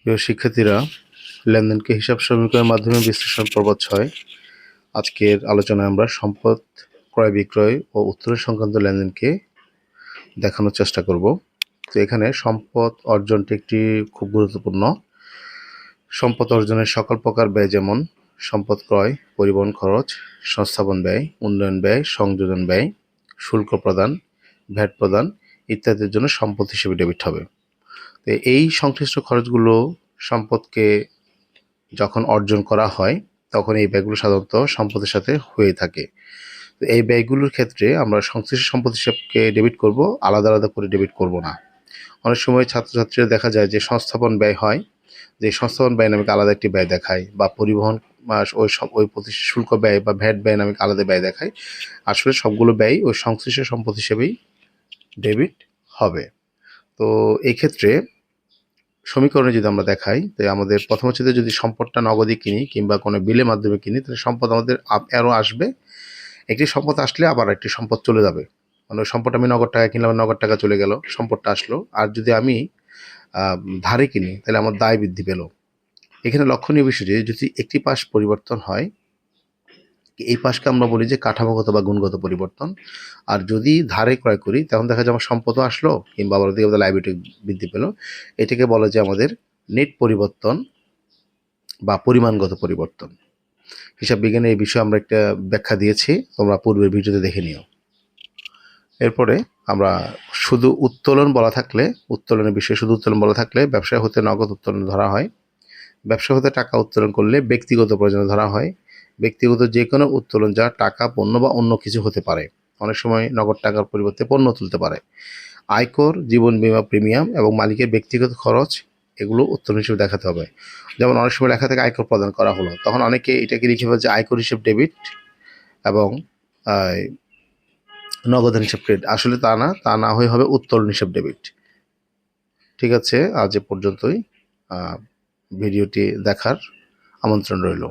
প্রিয় শিক্ষার্থীরা, লেনদেনকে হিসাব সমীকরণের মাধ্যমে বিশ্লেষণ পর্ব 6। আজকের আলোচনায় আমরা সম্পদ ক্রয় বিক্রয় ও উত্তোলন সংক্রান্ত লেনদেনকে দেখানোর চেষ্টা করব। তো এখানে সম্পদ অর্জনটি একটি খুব গুরুত্বপূর্ণ। সম্পদ অর্জনের সকল প্রকার ব্যয়, যেমন সম্পদ ক্রয়, পরিবহন খরচ, সংস্থাপন ব্যয়, উন্নয়ন ব্যয়, সংযোজন ব্যয়, শুল্ক প্রদান, ভ্যাট প্রদান ইত্যাদির জন্য সম্পদ হিসেবে ডেবিট হবে। তো এই সংশ্লিষ্ট খরচগুলো সম্পদকে যখন অর্জন করা হয় তখন এই ব্যয়গুলো সাধারণত সম্পদের সাথে হয়ে থাকে। তো এই ব্যয়গুলোর ক্ষেত্রে আমরা সংশ্লিষ্ট সম্পদ হিসাবকে ডেবিট করব, আলাদা আলাদা করে ডেবিট করব না। অনেক সময় ছাত্রছাত্রীরা দেখা যায় যে সংস্থাপন ব্যয় হয়, যে সংস্থাপন ব্যয় নামে আলাদা একটি ব্যয় দেখায়, বা পরিবহন ওই শুল্ক ব্যয় বা ভ্যাট ব্যয় নামে আলাদা ব্যয় দেখায়। আসলে সবগুলো ব্যয় ওই সংশ্লিষ্ট সম্পদ হিসেবেই ডেবিট হবে। তো এই ক্ষেত্রে সমীকরণে যদি আমরা দেখাই, তো আমাদের প্রথম হচ্ছে যদি সম্পদটা নগদে কিনি কিংবা কোনো বিলের মাধ্যমে কিনি, তাহলে সম্পদ আমাদের আপ অ্যারো আসবে। একটি সম্পদ আসলে আবার একটি সম্পদ চলে যাবে। মানে ওই সম্পদটা আমি নগদ টাকা কিনলাম, নগদ টাকা চলে গেল, সম্পদটা আসলো। আর যদি আমি ধারে কিনি, তাহলে আমার দায় বৃদ্ধি পেল। এখানে লক্ষণীয় বিষয় যে যদি একটি পাশ পরিবর্তন হয়, এই পাশকে আমরা বলি যে কাঠামোগত বা গুণগত পরিবর্তন। আর যদি ধারে ক্রয় করি, তখন দেখা যায় আমার সম্পদও আসলো কিংবা আবার ওদিকে আমাদের লাইবিলিটি বৃদ্ধি পেল। এটাকে বলা যায় আমাদের নেট পরিবর্তন বা পরিমাণগত পরিবর্তন। হিসাব বিজ্ঞানে এই বিষয়ে আমরা একটা ব্যাখ্যা দিয়েছি, তোমরা পূর্বের ভিডিওতে দেখে নিও। এরপরে আমরা শুধু উত্তোলন বলা থাকলে, উত্তোলনের বিষয়ে শুধু উত্তোলন বলা থাকলে ব্যবসায় হতে নগদ উত্তোলন ধরা হয়। ব্যবসা হতে টাকা উত্তোলন করলে ব্যক্তিগত প্রয়োজনে ধরা হয়। ব্যক্তিগত যে কোনো উত্তোলন, যা টাকা, পণ্য বা অন্য কিছু হতে পারে। অনেক সময় নগদ টাকার পরিবর্তে পণ্য তুলতে পারে। আয়কর, জীবন বীমা প্রিমিয়াম এবং মালিকের ব্যক্তিগত খরচ, এগুলো উত্তোলন হিসেবে দেখাতে হবে। যেমন অনেক সময় লেখা থেকে আয়কর প্রদান করা হলো, তখন অনেকে এটাকে লিখে ফেলে যে আয়কর হিসেব ডেবিট এবং নগদান হিসেব ক্রেডিট। আসলে তা না হয়ে হবে উত্তোলন হিসেব ডেবিট। ঠিক আছে, আজ এ পর্যন্তই। ভিডিওটি দেখার আমন্ত্রণ রইল।